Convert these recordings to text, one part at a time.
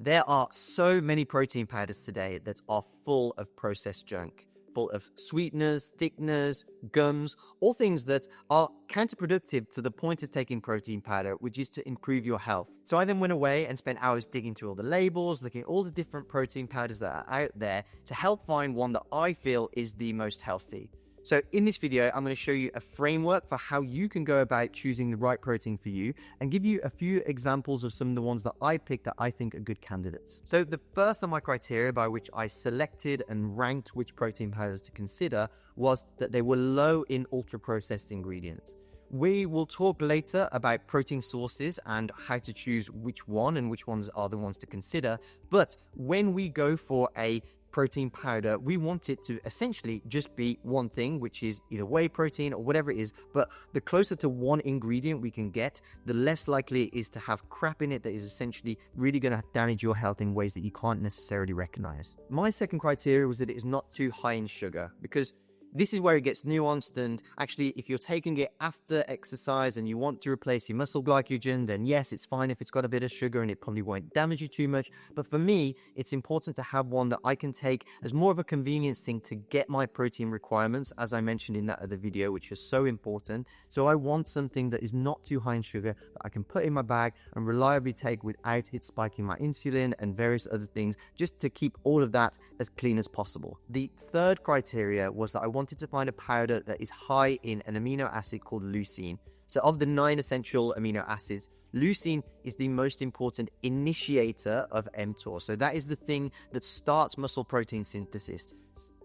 There are so many protein powders today that are full of processed junk, full of sweeteners, thickeners, gums, all things that are counterproductive to the point of taking protein powder, which is to improve your health. So I then went away and spent hours digging through all the labels, looking at all the different protein powders that are out there to help find one that I feel is the most healthy. So in this video, I'm going to show you a framework for how you can go about choosing the right protein for you and give you a few examples of some of the ones that I picked that I think are good candidates. So the first of my criteria by which I selected and ranked which protein powders to consider was that they were low in ultra-processed ingredients. We will talk later about protein sources and how to choose which one and which ones are the ones to consider. But when we go for a protein powder, we want it to essentially just be one thing, which is either whey protein or whatever it is. But the closer to one ingredient we can get, the less likely it is to have crap in it that is essentially really going to damage your health in ways that you can't necessarily recognize. My second criteria was that it is not too high in sugar, because this is where it gets nuanced, and actually if you're taking it after exercise and you want to replace your muscle glycogen, then yes, it's fine if it's got a bit of sugar and it probably won't damage you too much. But for me, it's important to have one that I can take as more of a convenience thing to get my protein requirements, as I mentioned in that other video, which is so important. So I want something that is not too high in sugar that I can put in my bag and reliably take without it spiking my insulin and various other things, just to keep all of that as clean as possible. The third criteria was that I wanted to find a powder that is high in an amino acid called leucine. So of the 9 essential amino acids, leucine is the most important initiator of mTOR. So that is the thing that starts muscle protein synthesis.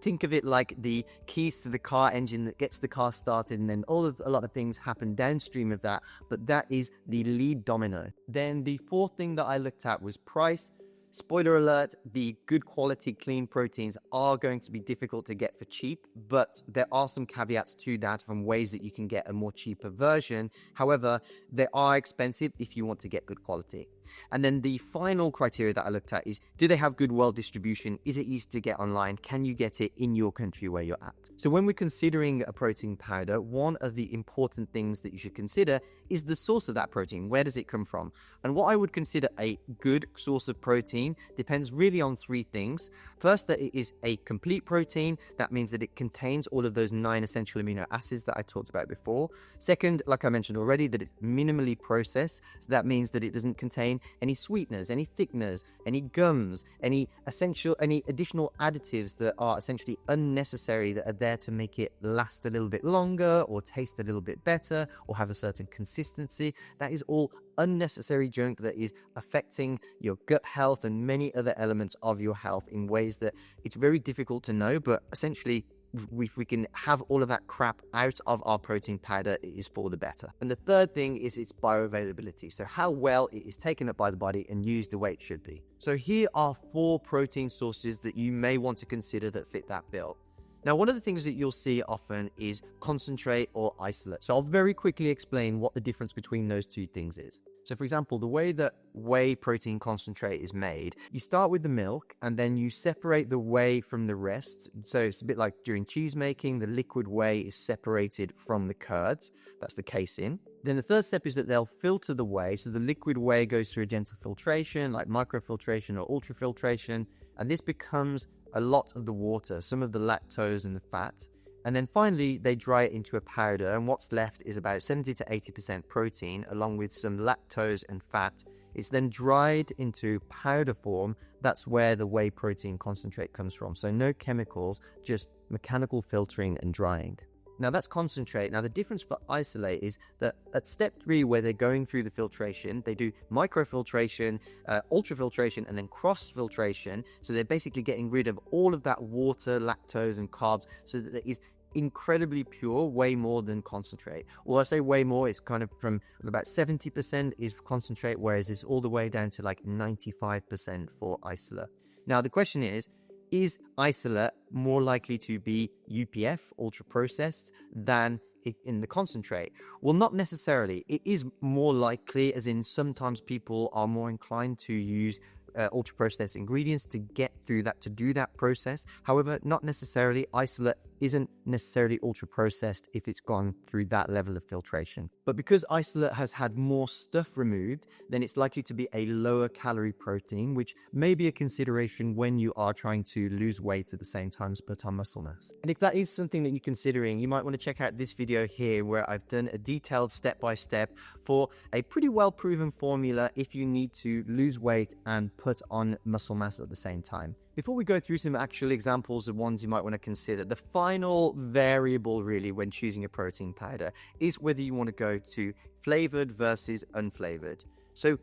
Think of it like the keys to the car engine that gets the car started, and then a lot of things happen downstream of that, but that is the lead domino. Then the fourth thing that I looked at was price. Spoiler alert, the good quality clean proteins are going to be difficult to get for cheap, but there are some caveats to that from ways that you can get a more cheaper version. However, they are expensive if you want to get good quality. And then the final criteria that I looked at is, do they have good world distribution? Is it easy to get online? Can you get it in your country where you're at? So when we're considering a protein powder, one of the important things that you should consider is the source of that protein. Where does it come from? And what I would consider a good source of protein depends really on 3 things. First, that it is a complete protein. That means that it contains all of those 9 essential amino acids that I talked about before. Second, like I mentioned already, that it's minimally processed. So that means that it doesn't contain any sweeteners, any thickeners, any gums, any additional additives that are essentially unnecessary, that are there to make it last a little bit longer or taste a little bit better or have a certain consistency. That is all unnecessary junk that is affecting your gut health and many other elements of your health in ways that it's very difficult to know, but essentially if we can have all of that crap out of our protein powder, it is for the better. And the third thing is its bioavailability. So how well it is taken up by the body and used the way it should be. So here are 4 protein sources that you may want to consider that fit that bill. Now, one of the things that you'll see often is concentrate or isolate. So I'll very quickly explain what the difference between those 2 things is. So for example, the way that whey protein concentrate is made, you start with the milk and then you separate the whey from the rest. So it's a bit like during cheese making, the liquid whey is separated from the curds. That's the casein. Then the third step is that they'll filter the whey. So the liquid whey goes through a gentle filtration, like microfiltration or ultrafiltration, and this becomes a lot of the water, some of the lactose and the fat. And then finally, they dry it into a powder, and what's left is about 70 to 80% protein, along with some lactose and fat. It's then dried into powder form. That's where the whey protein concentrate comes from. So no chemicals, just mechanical filtering and drying. Now that's concentrate. Now the difference for isolate is that at step 3, where they're going through the filtration, they do microfiltration, ultrafiltration, and then cross-filtration. So they're basically getting rid of all of that water, lactose, and carbs, so that it is incredibly pure, way more than concentrate. Well, I say way more, it's kind of from about 70% is concentrate, whereas it's all the way down to like 95% for isolate. Now the question is isolate more likely to be UPF, ultra processed, than in the concentrate? Well, not necessarily. It is more likely, as in sometimes people are more inclined to use ultra processed ingredients to get through that, to do that process. However, not necessarily. Isolate isn't necessarily ultra processed if it's gone through that level of filtration. But because isolate has had more stuff removed, then it's likely to be a lower calorie protein, which may be a consideration when you are trying to lose weight at the same time as put on muscle mass. And if that is something that you're considering, you might want to check out this video here where I've done a detailed step-by-step for a pretty well proven formula if you need to lose weight and put on muscle mass at the same time. Before we go through some actual examples of ones you might want to consider, the final variable really when choosing a protein powder is whether you want to go to flavored versus unflavored. So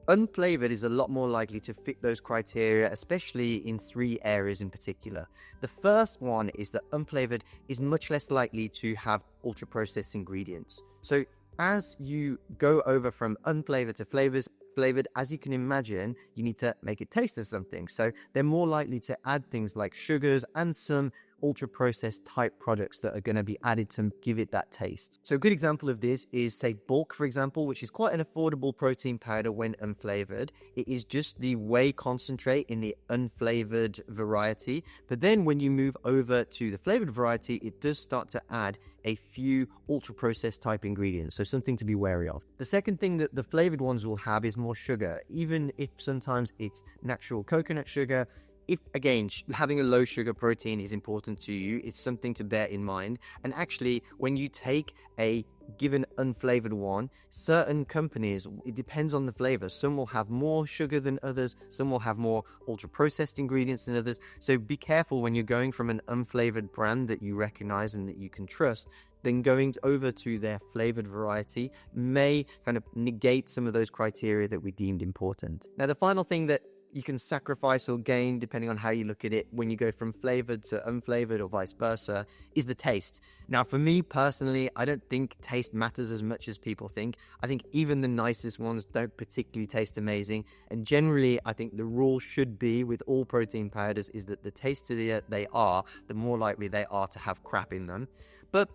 unflavored is a lot more likely to fit those criteria, especially in 3 areas in particular. The first one is that unflavored is much less likely to have ultra processed ingredients. So as you go over from unflavored to flavored, as you can imagine, you need to make it taste of something. So they're more likely to add things like sugars and some ultra processed type products that are going to be added to give it that taste. So a good example of this is, say, bulk, for example, which is quite an affordable protein powder when unflavored. It is just the whey concentrate in the unflavored variety. But then when you move over to the flavored variety, it does start to add a few ultra processed type ingredients. So something to be wary of. The second thing that the flavored ones will have is more sugar, even if sometimes it's natural coconut sugar. If, again, having a low sugar protein is important to you, it's something to bear in mind. And actually, when you take a given unflavored one, certain companies, it depends on the flavor. Some will have more sugar than others. Some will have more ultra processed ingredients than others. So be careful when you're going from an unflavored brand that you recognize and that you can trust. Then going over to their flavored variety may kind of negate some of those criteria that we deemed important. Now, the final thing that you can sacrifice or gain, depending on how you look at it, when you go from flavored to unflavored or vice versa, is the taste. Now, for me personally, I don't think taste matters as much as people think. I think even the nicest ones don't particularly taste amazing. And generally, I think the rule should be with all protein powders is that the tastier they are, the more likely they are to have crap in them. But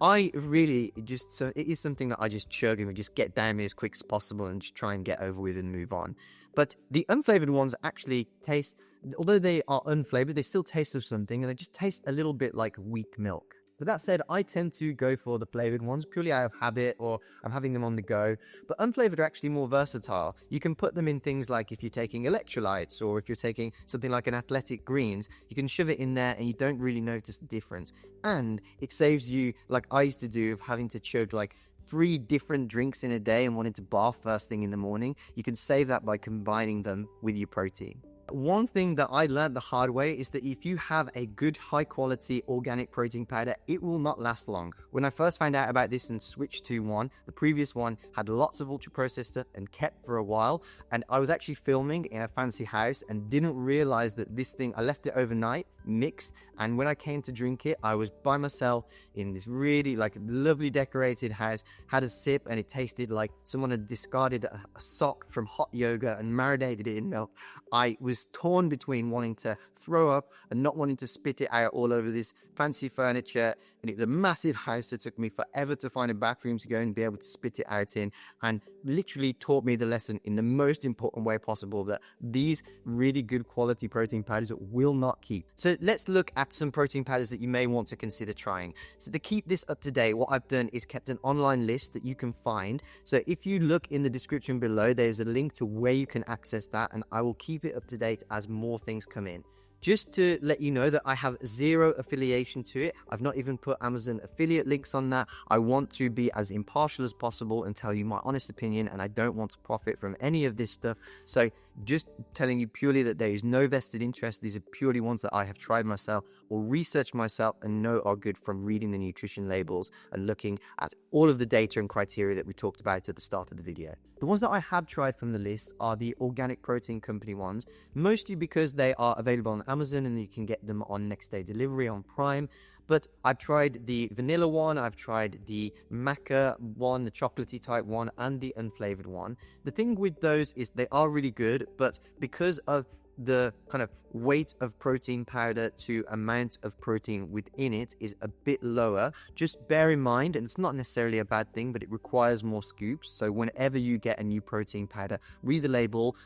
I really so it is something that I just chug and just get down me as quick as possible and just try and get over with and move on. But the unflavored ones actually taste, although they are unflavored, they still taste of something, and they just taste a little bit like weak milk. But that said, I tend to go for the flavored ones purely out of habit, or I'm having them on the go. But unflavored are actually more versatile. You can put them in things like if you're taking electrolytes, or if you're taking something like an athletic greens, you can shove it in there and you don't really notice the difference. And it saves you, like I used to do, of having to chug like 3 different drinks in a day and wanting to bath first thing in the morning. You can save that by combining them with your protein. One thing that I learned the hard way is that if you have a good high quality organic protein powder, it will not last long. When I first found out about this and switched to one, the previous one had lots of ultra processed stuff and kept for a while, and I was actually filming in a fancy house and didn't realize that this thing, I left it overnight mixed, and when I came to drink it, I was by myself in this really like lovely decorated house, had a sip, and it tasted like someone had discarded a sock from hot yoga and marinated it in milk. I was torn between wanting to throw up and not wanting to spit it out all over this fancy furniture, and it was a massive house that took me forever to find a bathroom to go and be able to spit it out in, and literally taught me the lesson in the most important way possible that these really good quality protein powders will not keep. So let's look at some protein powders that you may want to consider trying. So to keep this up to date, what I've done is kept an online list that you can find. So if you look in the description below, there's a link to where you can access that, and I will keep it up to date as more things come in. Just to let you know that I have zero affiliation to it. I've not even put Amazon affiliate links on that. I want to be as impartial as possible and tell you my honest opinion, and I don't want to profit from any of this stuff. So just telling you purely that there is no vested interest. These are purely ones that I have tried myself or researched myself and know are good from reading the nutrition labels and looking at all of the data and criteria that we talked about at the start of the video. The ones that I have tried from the list are the organic protein company ones, mostly because they are available on Amazon and you can get them on next day delivery on Prime. But I've tried the vanilla one, I've tried the maca one, the chocolatey type one, and the unflavored one. The thing with those is they are really good, but because of the kind of weight of protein powder to amount of protein within it is a bit lower. Just bear in mind, and it's not necessarily a bad thing, but it requires more scoops. So whenever you get a new protein powder, read the label.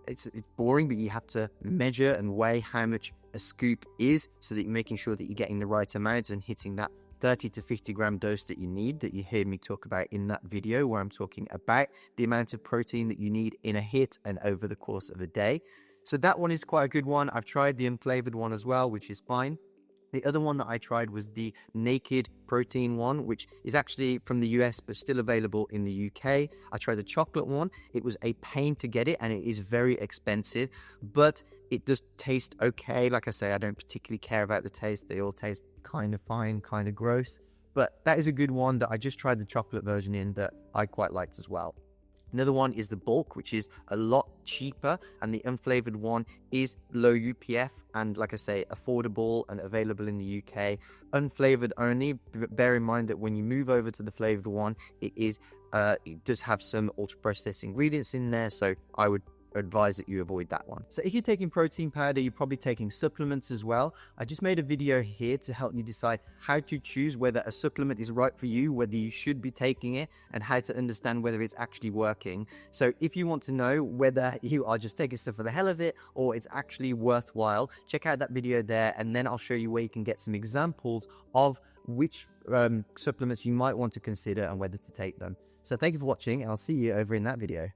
It's boring, but you have to measure and weigh how much a scoop is, so that you're making sure that you're getting the right amount and hitting that 30 to 50 gram dose that you need, that you heard me talk about in that video where I'm talking about the amount of protein that you need in a hit and over the course of a day. So that one is quite a good one. I've tried the unflavored one as well, which is fine. The other one that I tried was the naked protein one, which is actually from the US but still available in the UK. I tried the chocolate one. It was a pain to get it and it is very expensive, but it does taste okay. Like I say, I don't particularly care about the taste. They all taste kind of fine, kind of gross, but that is a good one that I just tried the chocolate version in that I quite liked as well. Another one is the bulk, which is a lot cheaper, and the unflavored one is low UPF and, like I say, affordable and available in the UK. Unflavored only. Bear in mind that when you move over to the flavored one, it does have some ultra processed ingredients in there, so I would advise that you avoid that one. So if you're taking protein powder, you're probably taking supplements as well. I just made a video here to help you decide how to choose whether a supplement is right for you, whether you should be taking it, and how to understand whether it's actually working. So if you want to know whether you are just taking stuff for the hell of it or it's actually worthwhile, check out that video there, and then I'll show you where you can get some examples of which supplements you might want to consider and whether to take them. So thank you for watching, and I'll see you over in that video.